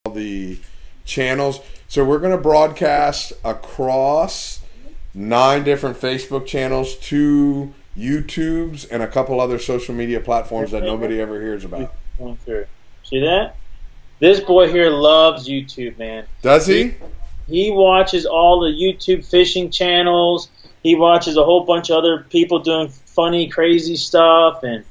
the channels. So we're going to broadcast across 9 different Facebook channels, 2 YouTubes, and a couple other social media platforms that nobody ever hears about. See that? This boy here loves YouTube, man. Does he? He watches all the YouTube fishing channels. He watches a whole bunch of other people doing funny, crazy stuff, and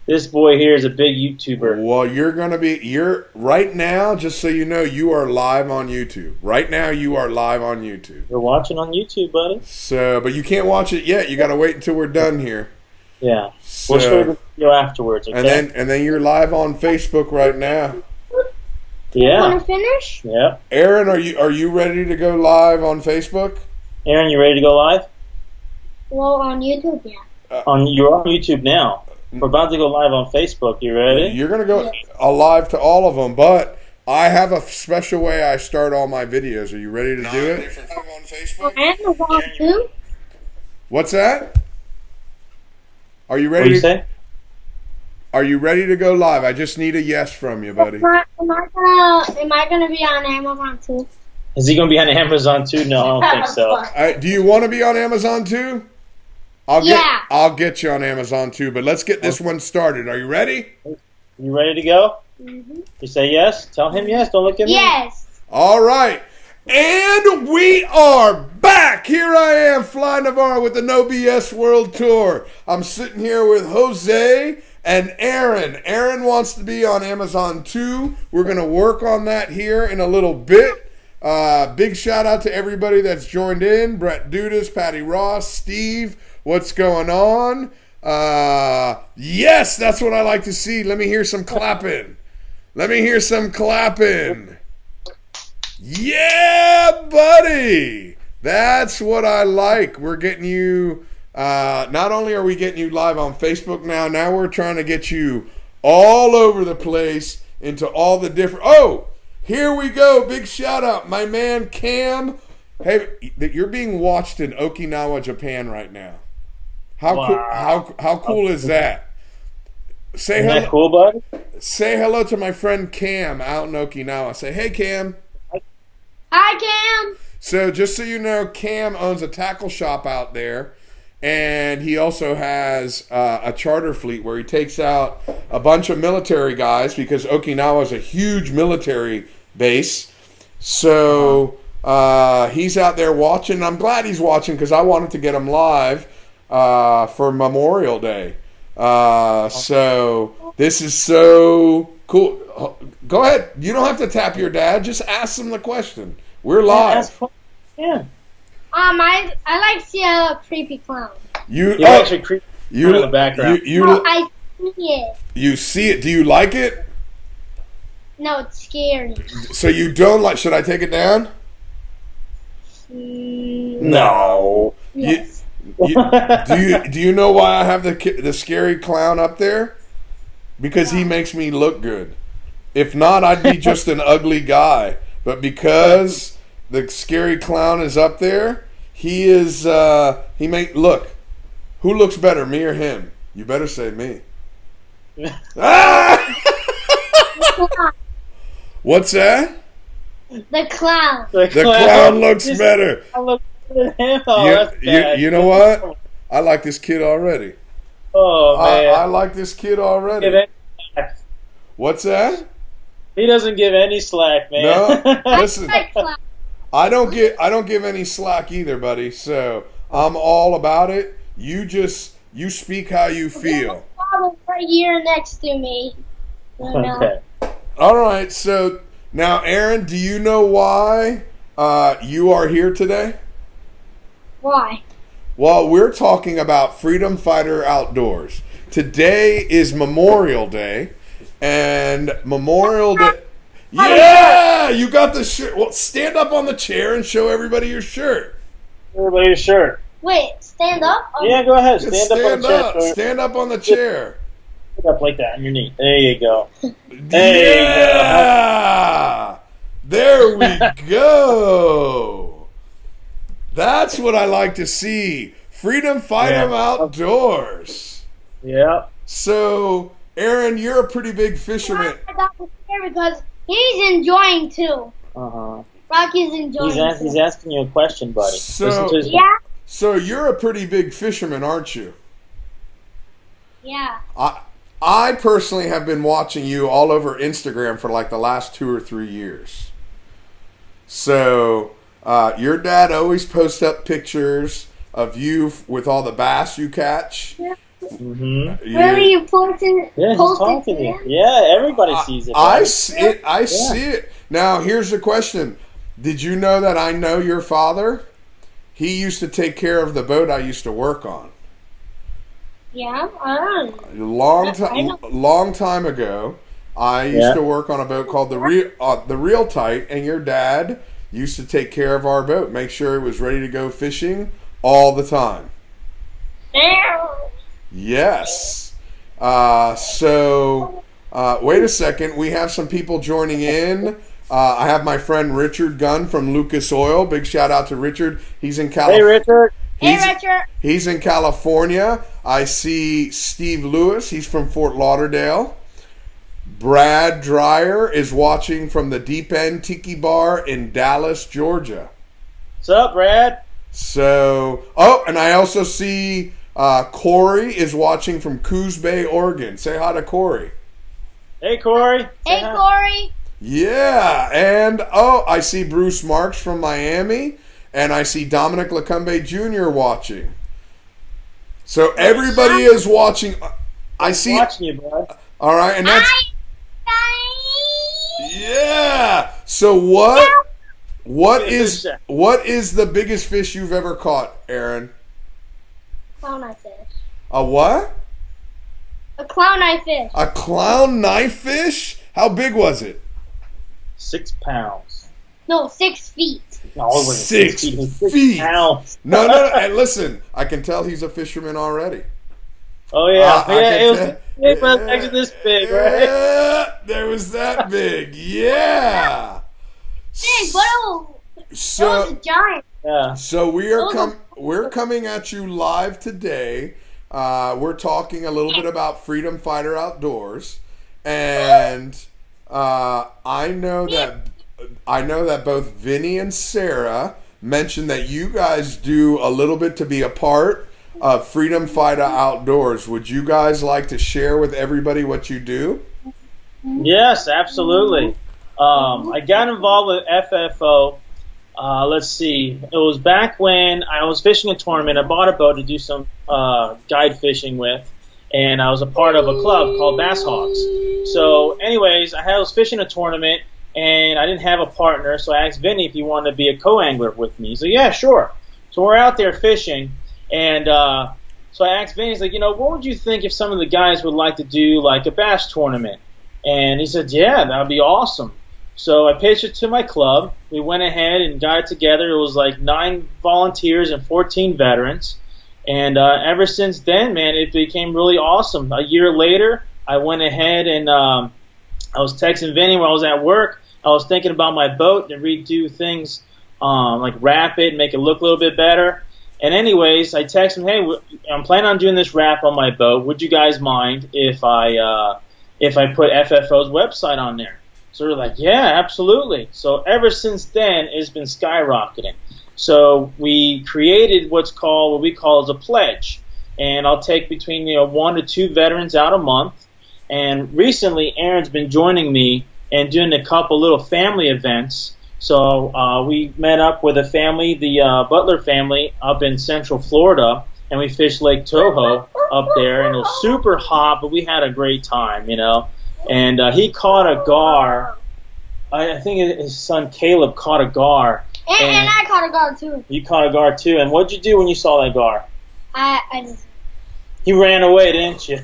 this boy here is a big YouTuber. Well, you're right now, just so you know, you are live on YouTube. Right now, you are live on YouTube. You're watching on YouTube, buddy. So, but you can't watch it yet. You got to wait until we're done here. Yeah. So, we'll show the video afterwards, okay? And then you're live on Facebook right now. Yeah. Want to finish? Yeah. Aaron, are you ready to go live on Facebook? Aaron, you ready to go live? Well, on YouTube, yeah. You're on YouTube now. We're about to go live on Facebook. You ready? You're going to go live to all of them, but I have a special way I start all my videos. Are you ready to do it? On Facebook? Amazon too? What's that? Are you ready? What do you say? Are you ready to go live? I just need a yes from you, buddy. Am I gonna be on Amazon too? Is he going to be on Amazon too? No, I don't think so. Do you want to be on Amazon too? I'll get you on Amazon too, but let's get this one started. Are you ready? You ready to go? Mm-hmm. You say yes? Tell him yes. Don't look at me. Yes. All right. And we are back. Here I am, Fly Navarro with the No BS World Tour. I'm sitting here with Jose and Aaron. Aaron wants to be on Amazon too. We're going to work on that here in a little bit. Big shout out to everybody that's joined in. Brett Dudas, Patty Ross, Steve. What's going on? Yes, that's what I like to see. Let me hear some clapping. Yeah, buddy. That's what I like. We're getting you, not only are we getting you live on Facebook now we're trying to get you all over the place into all the different, here we go. Big shout out. My man Cam. Hey, you're being watched in Okinawa, Japan right now. How cool is that? Say hello. Isn't that cool, bud? Say hello to my friend Cam out in Okinawa. Say, hey, Cam. Hi, Cam. So just so you know, Cam owns a tackle shop out there, and he also has a charter fleet where he takes out a bunch of military guys because Okinawa is a huge military base. So he's out there watching. I'm glad he's watching because I wanted to get him live for Memorial Day. So this is so cool. Go ahead. You don't have to tap your dad. Just ask him the question. We're live. Yeah. I like to see a creepy clown. You actually creepy in the background. I see it. You see it. Do you like it? No, it's scary. So you don't like? Should I take it down? No. Yes. Do you know why I have the scary clown up there? Because he makes me look good. If not, I'd be just an ugly guy. But because the scary clown is up there, he is. Look. Who looks better, me or him? You better say me. What's that? The clown. The clown looks better. You know what? I like this kid already. Oh, man. I like this kid already. What's that? He doesn't give any slack, man. No, listen. I don't give any slack either, buddy. So I'm all about it. You speak how you feel. Right here next to me. Okay. All right. So now, Aaron, do you know why you are here today? Why? Well, we're talking about Freedom Fighter Outdoors. Today is Memorial Day, and Memorial Day. Yeah, you got the shirt. Well, stand up on the chair and show everybody your shirt. Everybody your shirt. Wait, stand up? Oh. Yeah, go ahead. Stand up. Stand up on the chair. Stand up like that on your knee. There you go. Yeah. There we go. That's what I like to see. Freedom Fighter Outdoors. Yeah. So, Aaron, you're a pretty big fisherman. I got scared because He's enjoying too. Uh-huh. Rocky's enjoying. He's asking you a question, buddy. So, Yeah. So you're a pretty big fisherman, aren't you? Yeah. I personally have been watching you all over Instagram for like the last 2 or 3 years. So your dad always posts up pictures of you with all the bass you catch. Yeah. Mm-hmm. Really, you posting? Yeah, he's talking to you. Yeah, everybody sees it. I right? see it. I see it. Now, here's the question. Did you know that I know your father? He used to take care of the boat I used to work on. Yeah. Long time ago, I used to work on a boat called the Real Tight, and your dad used to take care of our boat, make sure it was ready to go fishing all the time. Yes. So, wait a second. We have some people joining in. I have my friend Richard Gunn from Lucas Oil. Big shout out to Richard. He's in California. Hey, Richard. Hey, Richard. He's in California. I see Steve Lewis. He's from Fort Lauderdale. Brad Dreyer is watching from the Deep End Tiki Bar in Dallas, Georgia. What's up, Brad? So, and I also see Corey is watching from Coos Bay, Oregon. Say hi to Corey. Hey, Corey. Hey, Corey. Yeah, and I see Bruce Marks from Miami, and I see Dominic Lacombe Jr. watching. So everybody is watching. I see. Watching you, bud. All right, and that's. Yeah. So what is the biggest fish you've ever caught, Aaron? Clown eye fish. A what? A clown eye fish. A clown knife fish? How big was it? 6 pounds. No, 6 feet. No, it wasn't 6 feet. It was feet. 6 pounds. No. And listen, I can tell he's a fisherman already. Oh yeah, it was yeah, big, but actually this big, right? Yeah, there was that big. Yeah. Big, but it was a giant. Yeah. So we're coming at you live today. We're talking a little bit about Freedom Fighter Outdoors, and I know that both Vinny and Sarah mentioned that you guys do a little bit to be a part of Freedom Fighter Outdoors. Would you guys like to share with everybody what you do? Yes, absolutely. I got involved with FFO. Let's see. It was back when I was fishing a tournament. I bought a boat to do some guide fishing with, and I was a part of a club called Bass Hawks. So, anyways, I was fishing a tournament, and I didn't have a partner, so I asked Vinny if he wanted to be a co-angler with me. He said, yeah, sure. So we're out there fishing, and so I asked Vinny, he's like, what would you think if some of the guys would like to do like a bass tournament? And he said, yeah, that would be awesome. So I pitched it to my club. We went ahead and got it together. It was like 9 volunteers and 14 veterans. And ever since then, man, it became really awesome. A year later, I went ahead and I was texting Vinny when I was at work. I was thinking about my boat and redo things, like wrap it, make it look a little bit better. And anyways, I texted him, hey, I'm planning on doing this wrap on my boat. Would you guys mind if I put FFO's website on there? So they're like, yeah, absolutely. So ever since then, it's been skyrocketing. So we created what we call as a pledge. And I'll take between 1 to 2 veterans out a month. And recently, Aaron's been joining me and doing a couple little family events. So we met up with a family, the Butler family, up in Central Florida, and we fished Lake Toho up there, and it was super hot, but we had a great time, And he caught a gar. I think his son Caleb caught a gar. And I caught a gar too. You caught a gar too. And what'd you do when you saw that gar? I just... You ran away, didn't you?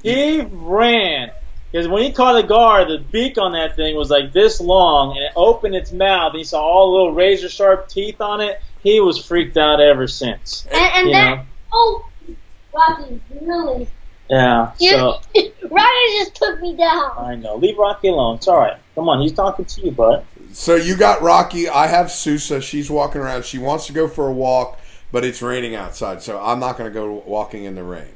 He ran. Because when he caught the gar, the beak on that thing was like this long, and it opened its mouth, and he saw all the little razor-sharp teeth on it. He was freaked out ever since. And then, Rocky, really? Yeah. So Rocky just took me down. I know. Leave Rocky alone. It's all right. Come on, he's talking to you, bud. So you got Rocky. I have Sousa. She's walking around. She wants to go for a walk, but it's raining outside, so I'm not going to go walking in the rain.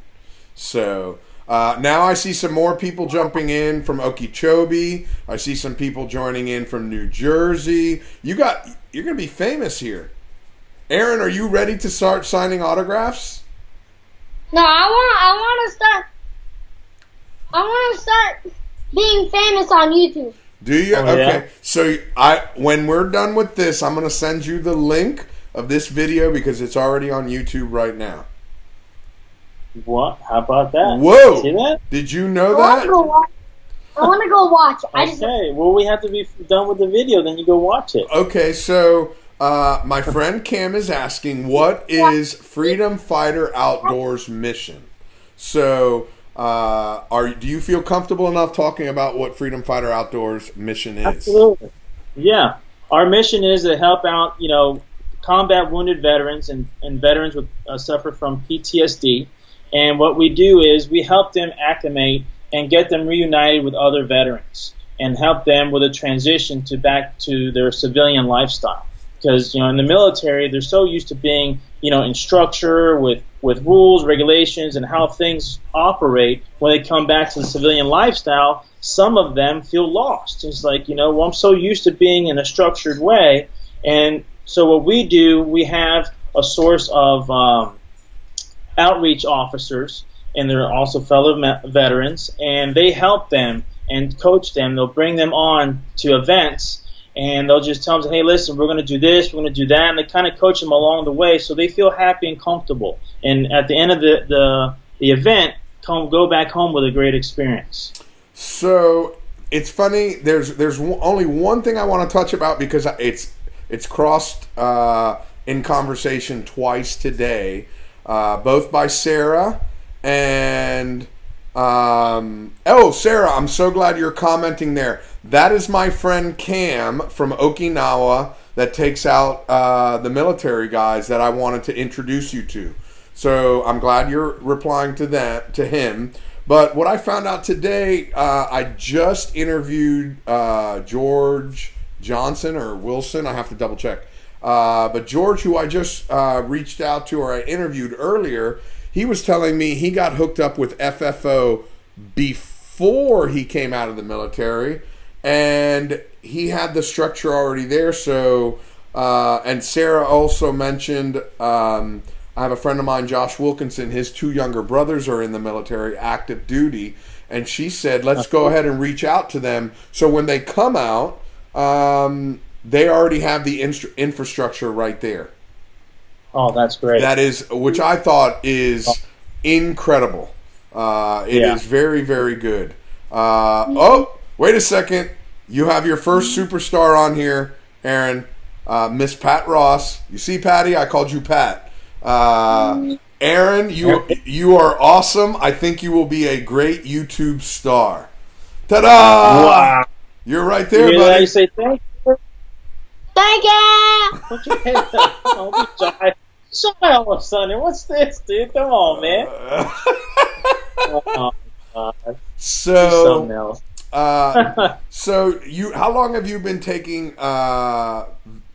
So Now I see some more people jumping in from Okeechobee. I see some people joining in from New Jersey. You're going to be famous here. Aaron, are you ready to start signing autographs? No, I want to start being famous on YouTube. Do you? Oh, okay. yeah? So when we're done with this, I'm going to send you the link of this video because it's already on YouTube right now. What? How about that? Whoa! See that? Did you know I that? want to go watch it. Okay. Well, we have to be done with the video, then you go watch it. Okay, so my friend Cam is asking, what is Freedom Fighter Outdoors mission? So, do you feel comfortable enough talking about what Freedom Fighter Outdoors mission is? Absolutely. Yeah. Our mission is to help out, combat wounded veterans and veterans with suffer from PTSD. And what we do is we help them acclimate and get them reunited with other veterans and help them with a transition back to their civilian lifestyle. Because, in the military, they're so used to being, in structure with rules, regulations, and how things operate. When they come back to the civilian lifestyle, some of them feel lost. It's like, I'm so used to being in a structured way. And so what we do, we have a source of outreach officers, and they're also fellow veterans, and they help them and coach them. They'll bring them on to events, and they'll just tell them, hey, listen, we're going to do this, we're going to do that, and they kind of coach them along the way so they feel happy and comfortable. And at the end of the event, go back home with a great experience. So it's funny. There's only one thing I want to touch about because it's crossed in conversation twice today, both by Sarah and Sarah, I'm so glad you're commenting there. That is my friend Cam from Okinawa that takes out the military guys that I wanted to introduce you to. So I'm glad you're replying to him. But what I found out today, I just interviewed George Johnson or Wilson. I have to double check. But George, who I just reached out to or I interviewed earlier, he was telling me he got hooked up with FFO before he came out of the military, and he had the structure already there. So, and Sarah also mentioned, I have a friend of mine, Josh Wilkinson, his two younger brothers are in the military, active duty, and she said, let's go ahead and reach out to them. So when they come out, they already have the infrastructure right there. Oh, that's great. That is, which I thought is incredible. It is very, very good. Wait a second. You have your first superstar on here, Aaron. Miss Pat Ross. You see, Patty? I called you Pat. Aaron, you are awesome. I think you will be a great YouTube star. Ta-da! Wow. You're right there, buddy. You say thank you. Thank you. Put your head down. Don't be shy. Shy all of a sudden. What's this, dude? Come on, man. Oh, God. So, something else. How long have you been taking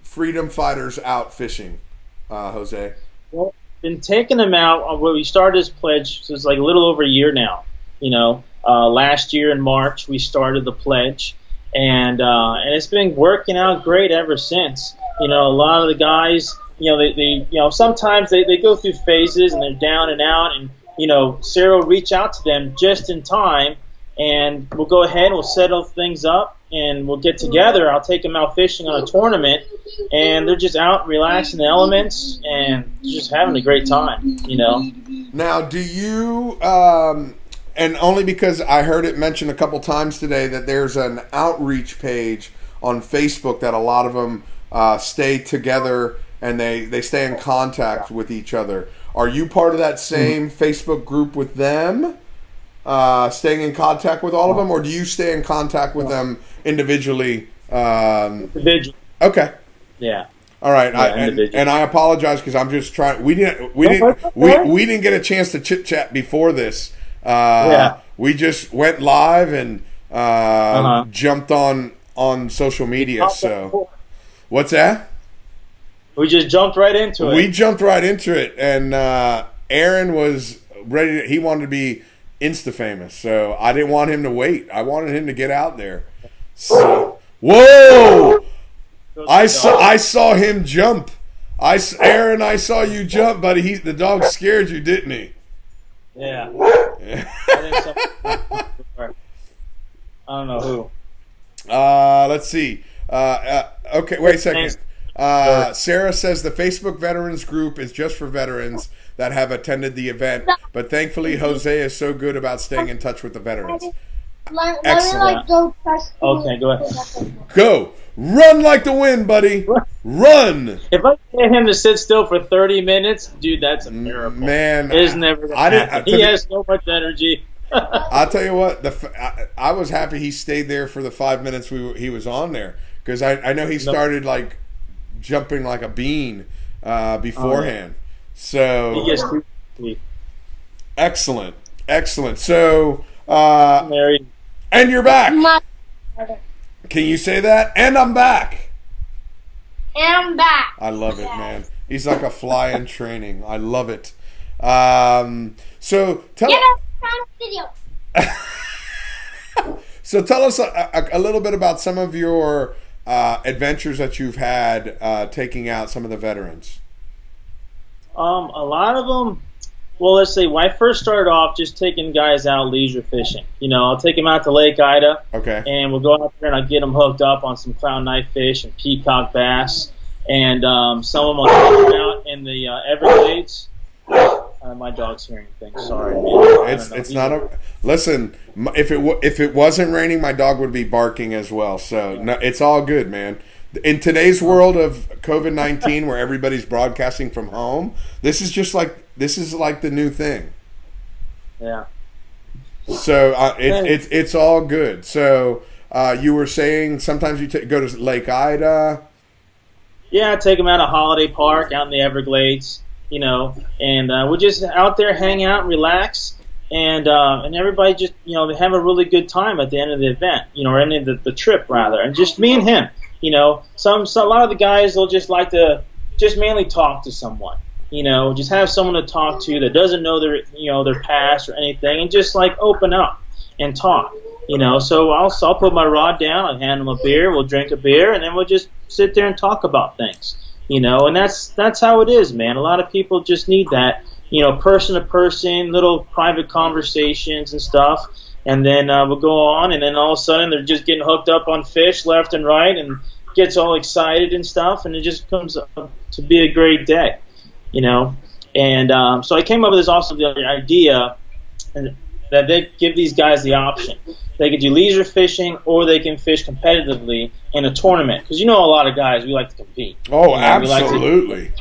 freedom fighters out fishing, Jose? Well, been taking them out. When we started this pledge, so it's like a little over a year now. Last year in March we started the pledge, and it's been working out great ever since. A lot of the guys, they sometimes they go through phases and they're down and out, and Sarah will reach out to them just in time, and we'll go ahead and we'll settle things up, and we'll get together. I'll take them out fishing on a tournament, and they're just out relaxing the elements and just having a great time. Now, do you? And only because I heard it mentioned a couple times today that there's an outreach page on Facebook that a lot of them stay together and they stay in contact with each other. Are you part of that same Facebook group with them, staying in contact with all of them, or do you stay in contact with them individually? Individually. Okay. Yeah. All right. Yeah, and I apologize because I'm just trying. We didn't get a chance to chit chat before this. We just went live and jumped on social media. So, what's that? We just jumped right into it. We jumped right into it, and Aaron was ready. He wanted to be insta-famous. So I didn't want him to wait. I wanted him to get out there. So, whoa! I saw him jump. Aaron, I saw you jump, buddy. The dog scared you, didn't he? Yeah. I think I don't know who. Let's see. Okay, wait a second. Sarah says the Facebook Veterans Group is just for veterans that have attended the event, but thankfully Jose is so good about staying in touch with the veterans. Excellent. Okay, go ahead. Go. Run like the wind, buddy. Run. If I get him to sit still for 30 minutes, dude, that's a miracle. Man, it is never going to happen. He has so much energy. I'll tell you what. I was happy he stayed there for the 5 minutes he was on there, because I know he started like jumping like a bean beforehand. So he gets too sweet. Excellent. So married. And you're back. Can you say that? And I'm back. And I'm back. I love it, man. He's like a fly in training. I love it. So tell So tell us a little bit about some of your adventures that you've had taking out some of the veterans. A lot of them. Well, let's see. When I first started off, just taking guys out leisure fishing. I'll take them out to Lake Ida. Okay. And we'll go out there and I'll get them hooked up on some clown knifefish and peacock bass. And some of them I'll take them out in the Everglades. My dog's hearing things. Sorry. It's not a. Listen, if it wasn't raining, my dog would be barking as well. So no, it's all good, man. In today's world of COVID-19, where everybody's broadcasting from home, this is like the new thing. Yeah. So it's all good. So you were saying sometimes you go to Lake Ida. Yeah, take them out of Holiday Park out in the Everglades. And we're just out there, hang out, relax, and everybody just they have a really good time at the end of the event, or end of the trip rather, and just me and him. A lot of the guys, they'll just like to just mainly talk to someone, just have someone to talk to that doesn't know their past or anything, and just like open up and talk, So I'll put my rod down, I'll hand them a beer, we'll drink a beer, and then we'll just sit there and talk about things, and that's how it is, man. A lot of people just need that, person to person, little private conversations and stuff. And then we'll go on, and then all of a sudden they're just getting hooked up on fish left and right and gets all excited and stuff, and it just comes up to be a great day, And so I came up with this awesome idea that they give these guys the option. They could do leisure fishing or they can fish competitively in a tournament. Because a lot of guys, we like to compete. Oh, absolutely.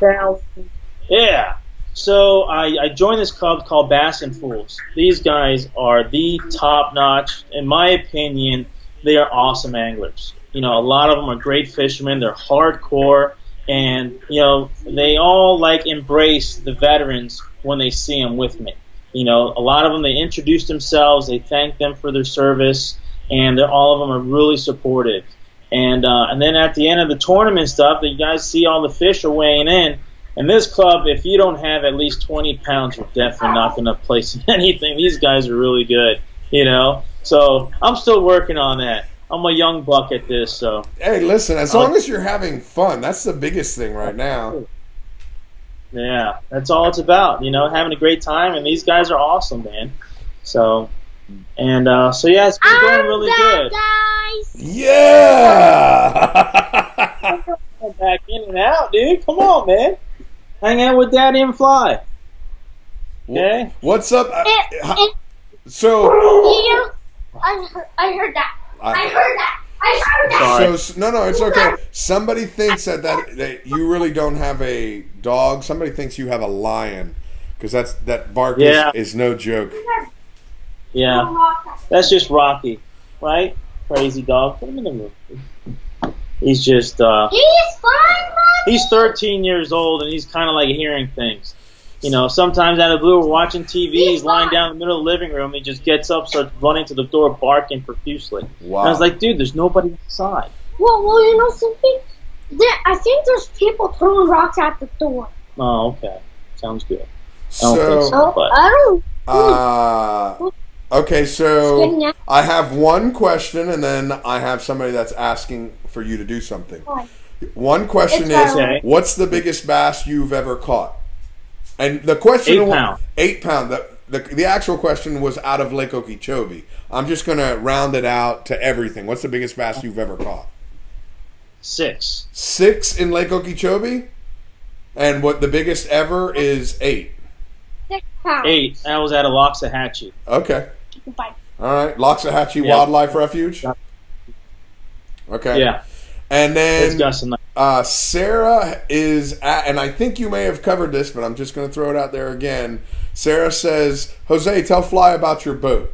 Yeah. So I joined this club called Bass and Fools. These guys are the top-notch. In my opinion, they are awesome anglers. A lot of them are great fishermen. They're hardcore. And, they all, embrace the veterans when they see them with me. A lot of them, they introduce themselves. They thank them for their service. And all of them are really supportive. And then at the end of the tournament stuff, you guys see all the fish are weighing in. And this club, if you don't have at least 20 pounds, you're definitely not going to place anything. These guys are really good, So I'm still working on that. I'm a young buck at this, so. Hey, listen, as long as you're having fun, that's the biggest thing right now. Yeah, that's all it's about, having a great time. And these guys are awesome, man. So, so yeah, it's been going really good. Guys. Yeah! Back in and out, dude. Come on, man. Hang out with Daddy and Fly. Okay? What's up? I heard that. I heard that. So no, it's okay. Somebody thinks that you really don't have a dog. Somebody thinks you have a lion, because that bark is no joke. Yeah, that's just Rocky, right? Crazy dog. Put him in the room. He's just. He's fine, Mommy. He's 13 years old and he's kind of like hearing things. Sometimes out of the blue, we're watching TV. He's lying down in the middle of the living room. He just gets up, starts running to the door, barking profusely. Wow. And I was like, dude, there's nobody inside. Well, something? I think there's people throwing rocks at the door. Oh, okay. Sounds good. So, I don't. Okay, It's getting so out. I have one question, and then I have somebody that's asking for you to do something. One question It's is, Okay. what's the biggest bass you've ever caught? And the question 8 pound. 8 pound. The actual question was out of Lake Okeechobee. I'm just gonna round it out to everything. What's the biggest bass you've ever caught? 6. 6 in Lake Okeechobee, and what the biggest ever is 8. 6 pounds. 8. That was at a Loxahatchee. Okay, Bye. all right. Loxahatchee Yeah. Wildlife Refuge. Okay. Yeah. And It's then got some. Sarah is at, and I think you may have covered this, but I'm just going to throw it out there again. Sarah says, Jose, tell Fly about your boat.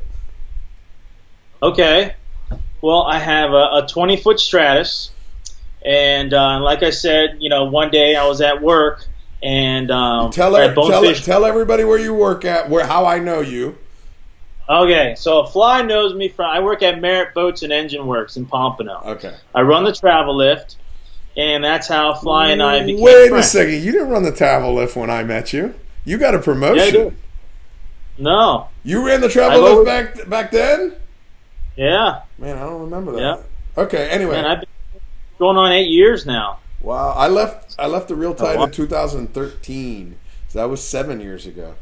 Okay. Well, I have a 20-foot Stratus, and like I said, one day I was at work and Tell everybody where you work at, how I know you. Okay, so Fly knows me from. I work at Merritt Boats and Engine Works in Pompano. Okay. I run the travel lift, and that's how Fly and I became Wait friends. a second. You didn't run the travel lift when I met you. You got a promotion. Yeah, I did. No. You ran the travel lift back then? Yeah. Man, I don't remember that. Yeah. Okay, anyway. Man, I've been going on 8 years now. Wow. I left the Real Tide wow. in 2013. So that was 7 years ago.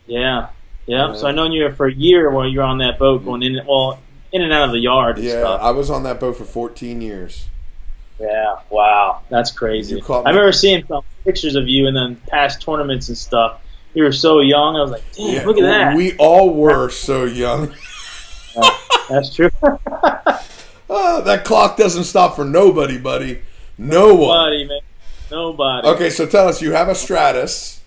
Yeah. Yeah. So I known you for a year while you were on that boat going in and out of the yard and Yeah, stuff. I was on that boat for 14 years. Yeah. Wow. That's crazy. You caught me. I remember seeing some pictures of you in the past tournaments and stuff. You were so young. I was like, damn, Yeah, look at that. We all were so young. That's true. That clock doesn't stop for nobody, buddy. No one. Nobody, man. Nobody. Okay, so tell us, you have a Stratus.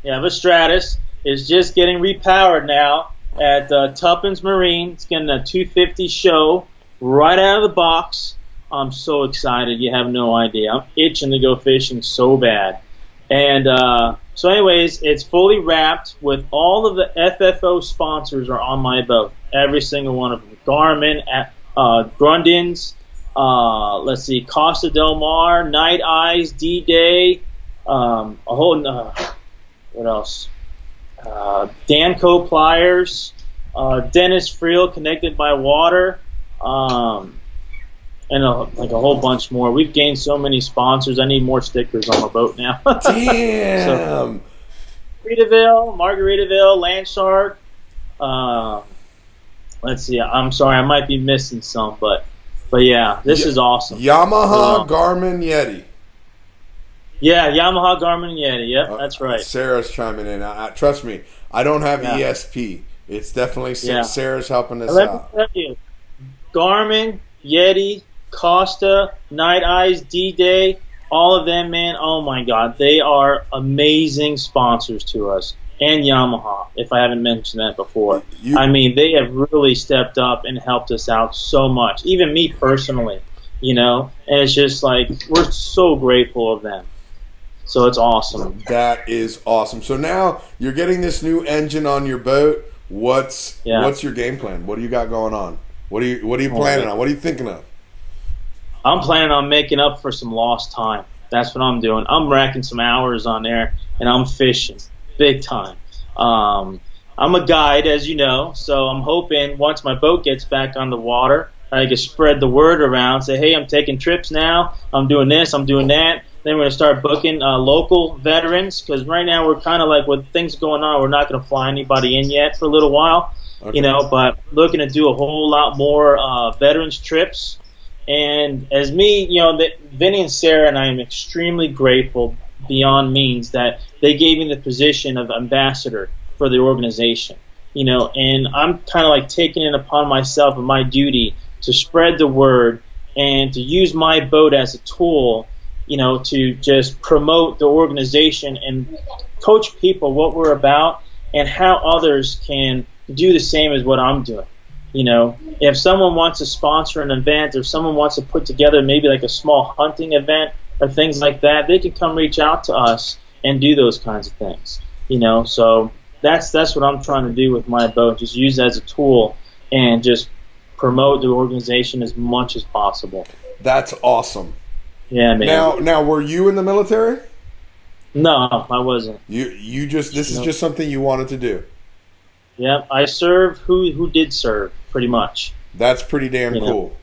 Yeah, the Stratus is just getting repowered now at Tuppence Marine. It's getting a 250 show right out of the box. I'm so excited. You have no idea. I'm itching to go fishing so bad. And so anyways, it's fully wrapped with all of the FFO sponsors are on my boat. Every single one of them. Garmin, Grundins, let's see, Costa Del Mar, Night Eyes, D-Day, a whole, what else? Danco Pliers, Dennis Friel, Connected by Water, and a whole bunch more. We've gained so many sponsors. I need more stickers on my boat now. Damn. Margaritaville, Landshark. Let's see. I'm sorry, I might be missing some, but yeah, this is awesome. Yamaha, Garmin, Yeti. Yeah, Yamaha, Garmin, and Yeti. Yep, that's right. Sarah's chiming in. Trust me, I don't have Yeah. ESP. It's definitely Yeah. Sarah's helping us Let me out. tell you, Garmin, Yeti, Costa, Night Eyes, D-Day, all of them, man, oh my God, they are amazing sponsors to us. And Yamaha, if I haven't mentioned that before. I mean, they have really stepped up and helped us out so much. Even me personally, and it's just like, we're so grateful of them. So it's awesome. That is awesome. So now you're getting this new engine on your boat. What's your game plan? What do you got going on? What are you planning on? What are you thinking of? I'm planning on making up for some lost time. That's what I'm doing. I'm racking some hours on there, and I'm fishing big time. I'm a guide, as you know, so I'm hoping once my boat gets back on the water, I can spread the word around, say, hey, I'm taking trips now, I'm doing this, I'm doing that. Then we're going to start booking local veterans, because right now we're kind of like, with things going on, we're not going to fly anybody in yet for a little while, Okay. but looking to do a whole lot more veterans trips. And as me, Vinny and Sarah and I am extremely grateful beyond means that they gave me the position of ambassador for the organization, and I'm kind of like taking it upon myself and my duty to spread the word and to use my boat as a tool, to just promote the organization and coach people what we're about and how others can do the same as what I'm doing. If someone wants to sponsor an event or someone wants to put together maybe like a small hunting event or things like that, they can come reach out to us and do those kinds of things. So that's what I'm trying to do with my boat, just use it as a tool and just promote the organization as much as possible. That's awesome. Yeah, man. Now, were you in the military? No, I wasn't. You just this is just something you wanted to do. Yep. I serve who did serve, pretty much. That's pretty damn You know. cool.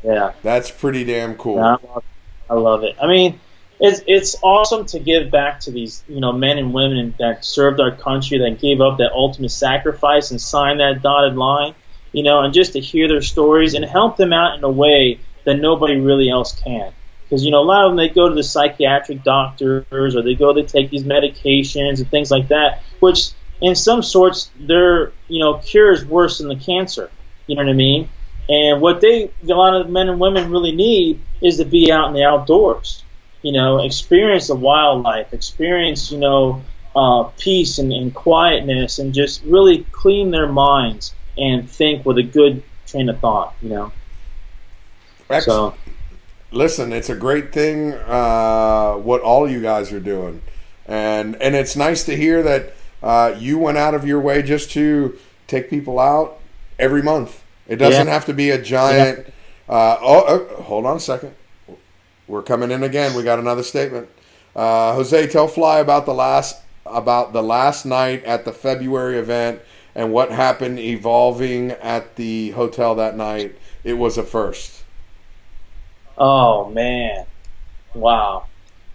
Yeah. That's pretty damn Yeah, cool. I love it. I mean, it's awesome to give back to these men and women that served our country, that gave up that ultimate sacrifice and signed that dotted line, and just to hear their stories and help them out in a way that nobody really else can. Because a lot of them, they go to the psychiatric doctors, or they go to take these medications and things like that, which in some sorts their cure is worse than the cancer. You know what I mean? And what a lot of men and women really need is to be out in the outdoors, experience the wildlife, experience, peace and quietness, and just really clean their minds and think with a good train of thought. Excellent. So, Listen, it's a great thing what all you guys are doing, and it's nice to hear that you went out of your way just to take people out every month. It doesn't have to be a giant. Hold on a second. We're coming in again. We got another statement. Jose, tell Fly about the last night at the February event and what happened evolving at the hotel that night. It was a first. oh man, wow.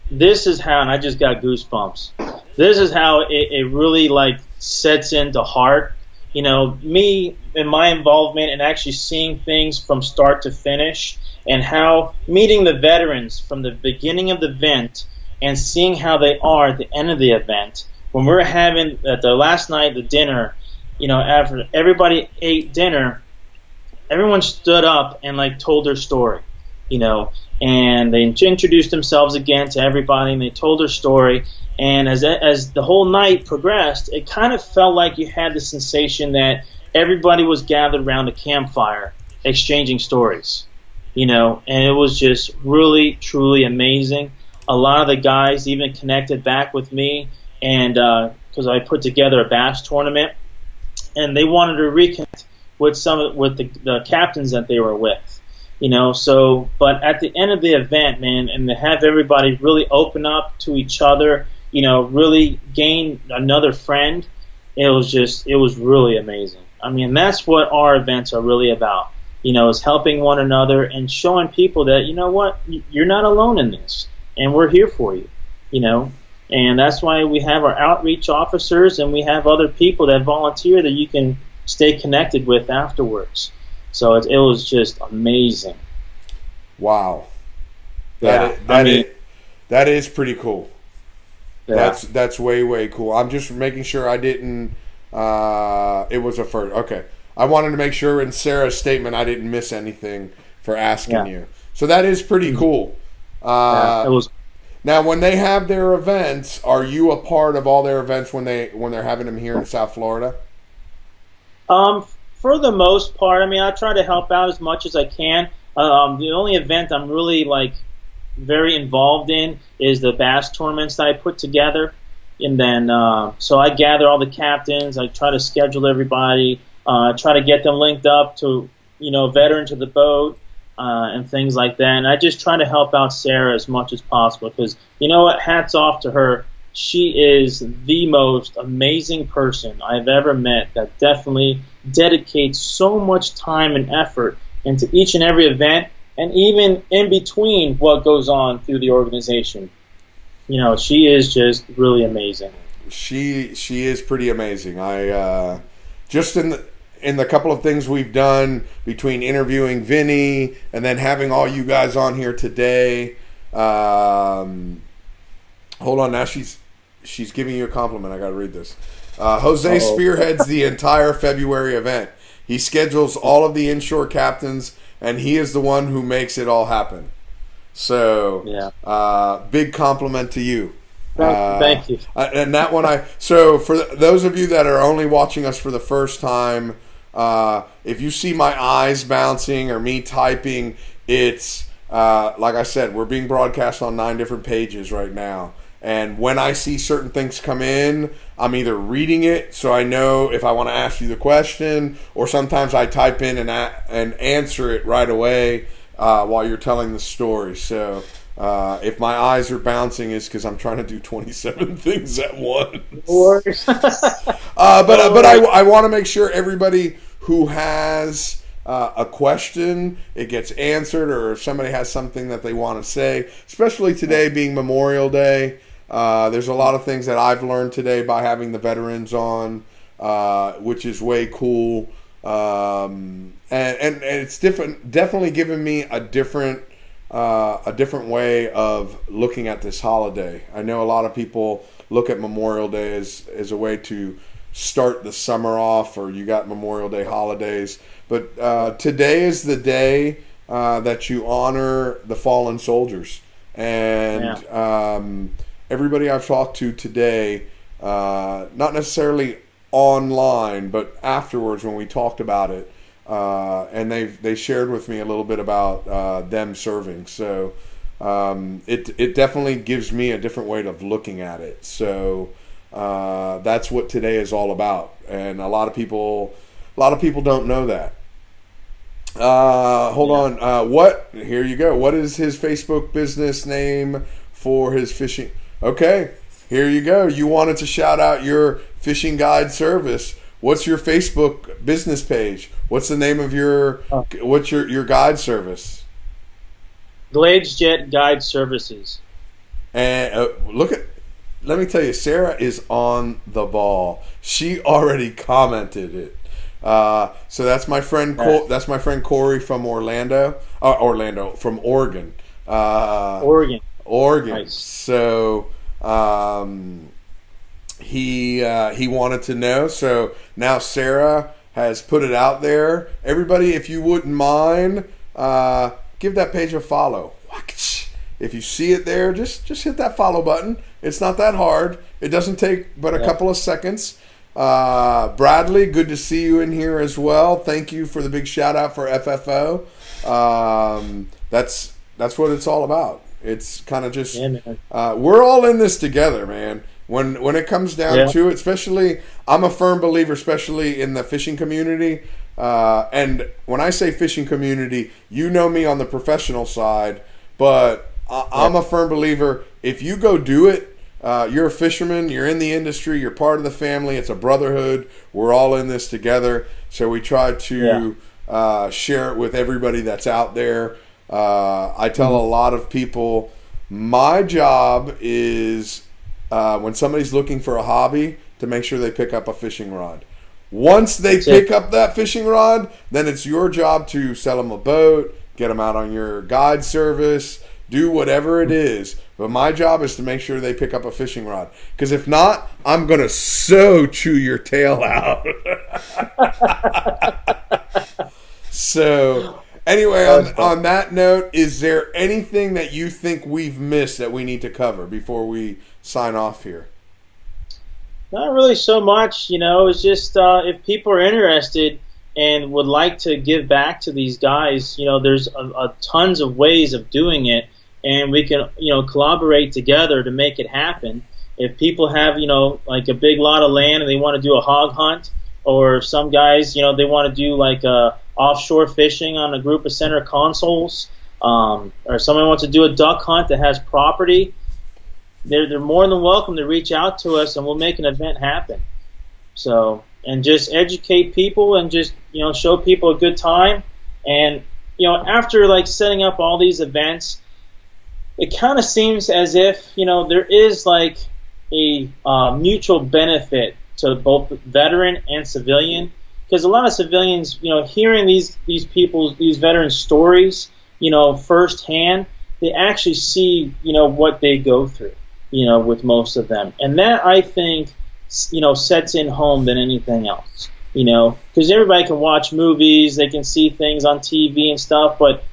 This is how, and I just got goosebumps. This is how it really sets into heart. Me and my involvement and actually seeing things from start to finish, and how meeting the veterans from the beginning of the event and seeing how they are at the end of the event. When we're having at the last night, the dinner, after everybody ate dinner, everyone stood up and told their story, and they introduced themselves again to everybody, and they told their story. And as the whole night progressed, it kind of felt like you had the sensation that everybody was gathered around a campfire exchanging stories, and it was just really, truly amazing. A lot of the guys even connected back with me, and because I put together a bass tournament, and they wanted to reconnect with the captains that they were with. But at the end of the event, man, and to have everybody really open up to each other, really gain another friend, it was really amazing. I mean, that's what our events are really about, is helping one another and showing people that, what, you're not alone in this, and we're here for you, and that's why we have our outreach officers, and we have other people that volunteer that you can stay connected with afterwards. So it was just amazing. Wow. Yeah, that is pretty cool. Yeah. That's way, way cool. I'm just making sure I didn't it was a first. Okay. I wanted to make sure in Sarah's statement I didn't miss anything for asking you. So that is pretty cool. It was. Now when they have their events, are you a part of all their events when they're having them here in South Florida? For the most part, I mean, I try to help out as much as I can. The only event I'm really very involved in is the bass tournaments that I put together, and then so I gather all the captains. I try to schedule everybody. Try to get them linked up to veteran to the boat and things like that. And I just try to help out Sarah as much as possible because what? Hats off to her. She is the most amazing person I've ever met that definitely dedicates so much time and effort into each and every event, and even in between what goes on through the organization. She is just really amazing. She is pretty amazing. I just in the couple of things we've done between interviewing Vinny and then having all you guys on here today. Hold on, now she's giving you a compliment. I got to read this. Jose spearheads the entire February event. He schedules all of the inshore captains, and he is the one who makes it all happen. So, big compliment to you. Thank you. And that one so for those of you that are only watching us for the first time, if you see my eyes bouncing or me typing, it's like I said, we're being broadcast on 9 different pages right now. And when I see certain things come in, I'm either reading it so I know if I want to ask you the question, or sometimes I type in and answer it right away while you're telling the story. So If my eyes are bouncing, it's because I'm trying to do 27 things at once. But I want to make sure everybody who has a question, it gets answered, or if somebody has something that they want to say, especially today being Memorial Day. There's a lot of things that I've learned today by having the veterans on, which is way cool. And it's definitely given me a different way of looking at this holiday. I know a lot of people look at Memorial Day as a way to start the summer off, or you got Memorial Day holidays. But today is the day that you honor the fallen soldiers. And everybody I've talked to today, not necessarily online, but afterwards when we talked about it, and they shared with me a little bit about them serving. So it definitely gives me a different way of looking at it. So that's what today is all about, and a lot of people don't know that. Hold on. Here you go. What is his Facebook business name for his fishing? Okay, here you go. You wanted to shout out your fishing guide service. What's your Facebook business page? What's the name of what's your guide service? Glades Jet Guide Services. And let me tell you, Sarah is on the ball. She already commented it. So that's my friend. That's my friend Corey from from Oregon. Oregon. Nice. So he wanted to know. So now Sarah has put it out there. Everybody, if you wouldn't mind, give that page a follow. If you see it there, just hit that follow button. It's not that hard. It doesn't take but a couple of seconds. Bradley, good to see you in here as well. Thank you for the big shout out for FFO. That's what it's all about. It's kind of just we're all in this together, man. When it comes down to it, especially, I'm a firm believer, especially in the fishing community. And when I say fishing community, you know me on the professional side, but I'm a firm believer. If you go do it, you're a fisherman, you're in the industry, you're part of the family. It's a brotherhood. We're all in this together. So we try to share it with everybody that's out there. I tell a lot of people, my job is when somebody's looking for a hobby, to make sure they pick up a fishing rod. Once they pick up that fishing rod, then it's your job to sell them a boat, get them out on your guide service, do whatever it is. But my job is to make sure they pick up a fishing rod. Because if not, I'm going to so chew your tail out. So, anyway, on that note, is there anything that you think we've missed that we need to cover before we sign off here? Not really so much. It's just if people are interested and would like to give back to these guys, there's tons of ways of doing it, and we can, collaborate together to make it happen. If people have, like a big lot of land and they want to do a hog hunt, or some guys, they want to do like offshore fishing on a group of center consoles, or someone wants to do a duck hunt that has property, they're more than welcome to reach out to us, and we'll make an event happen. So, and just educate people and just, show people a good time. And, after like setting up all these events, it kind of seems as if, there is like a mutual benefit to both veteran and civilian. Because a lot of civilians, hearing these veterans' stories, firsthand, they actually see, what they go through, with most of them. And that, I think, sets in home than anything else, because everybody can watch movies, they can see things on TV and stuff, but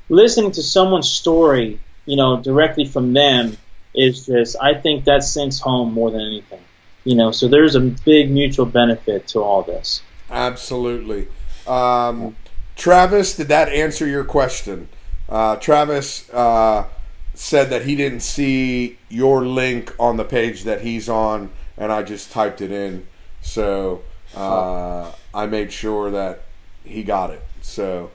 listening to someone's story, directly from them is just, I think that sinks home more than anything, so there's a big mutual benefit to all this. Absolutely. Travis, did that answer your question? Travis said that he didn't see your link on the page that he's on, and I just typed it in. So I made sure that he got it. So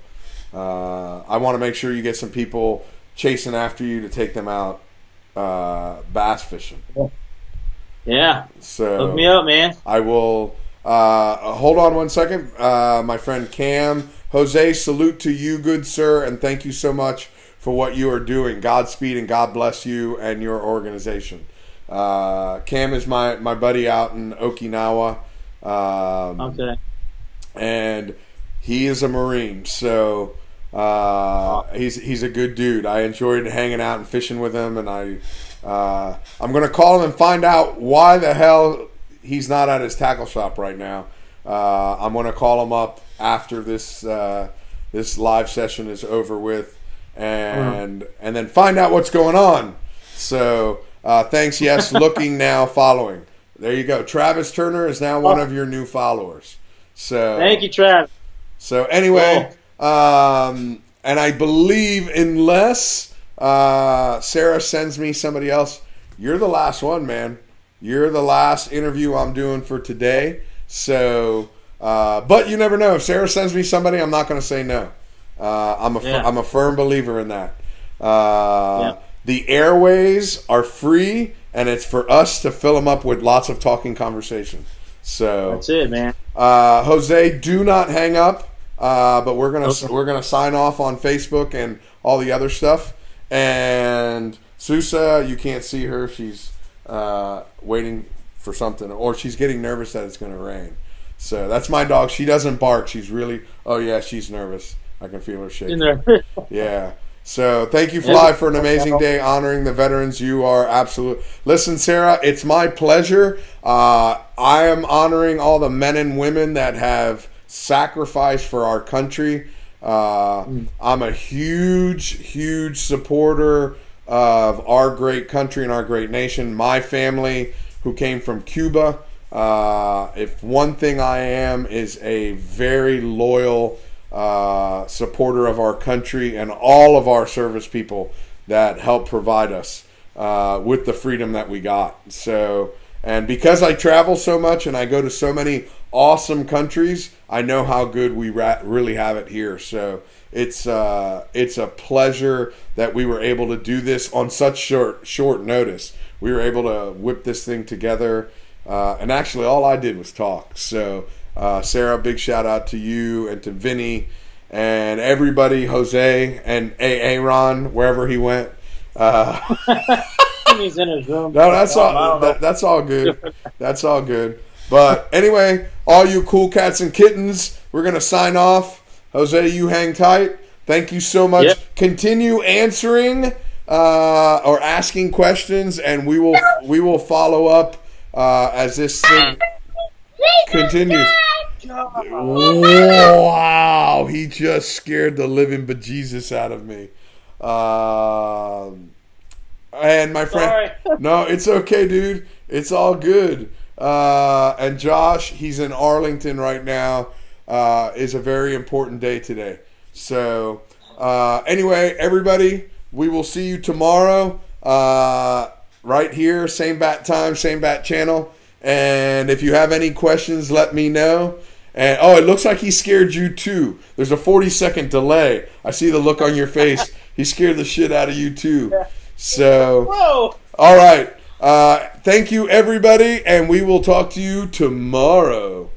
I want to make sure you get some people chasing after you to take them out bass fishing. Yeah. So Hook me up, man. I will. Hold on one second. My friend Cam, Jose, salute to you, good sir, and thank you so much for what you are doing. Godspeed and God bless you and your organization. Cam is my buddy out in Okinawa. Okay. And he is a Marine, so he's a good dude. I enjoyed hanging out and fishing with him, and I'm going to call him and find out why the hell he's not at his tackle shop right now. I'm going to call him up after this live session is over with, and then find out what's going on. So thanks, yes, looking now, following. There you go. Travis Turner is now one of your new followers. So thank you, Travis. So anyway, and I believe unless Sarah sends me somebody else, you're the last one, man. You're the last interview I'm doing for today. So, but you never know. If Sarah sends me somebody, I'm not going to say no. I'm a firm believer in that. The airways are free, and it's for us to fill them up with lots of talking conversation. So that's it, man. Jose, do not hang up. But we're gonna sign off on Facebook and all the other stuff. And Susa, you can't see her. She's waiting for something, or she's getting nervous that it's going to rain. So that's my dog. She doesn't bark. She's really. Oh yeah, she's nervous. I can feel her shaking. Yeah. So thank you, Fly, for an amazing day honoring the veterans. You are absolute. Listen, Sarah, it's my pleasure. I am honoring all the men and women that have sacrificed for our country. I'm a huge supporter of our great country and our great nation. My family, who came from Cuba, if one thing I am is a very loyal supporter of our country and all of our service people that help provide us with the freedom that we got. So, and because I travel so much and I go to so many awesome countries, I know how good we really have it here. So it's a pleasure that we were able to do this on such short notice. We were able to whip this thing together, and actually all I did was talk. So Sarah, big shout out to you and to Vinny and everybody, Jose and Aaron, wherever he went. He's in his room. No, that's all. That's all good. That's all good. But anyway, all you cool cats and kittens, we're gonna sign off. Jose, you hang tight. Thank you so much. Yep. Continue answering or asking questions, and we will follow up as this thing continues. Wow, he just scared the living bejesus out of me. And my friend, no, it's okay, dude. It's all good. And Josh, he's in Arlington right now. Is a very important day today. So anyway, everybody, we will see you tomorrow right here, same bat time, same bat channel. And if you have any questions, let me know. And it looks like he scared you too. There's a 40-second delay. I see the look on your face. He scared the shit out of you too. So, all right. Thank you, everybody, and we will talk to you tomorrow.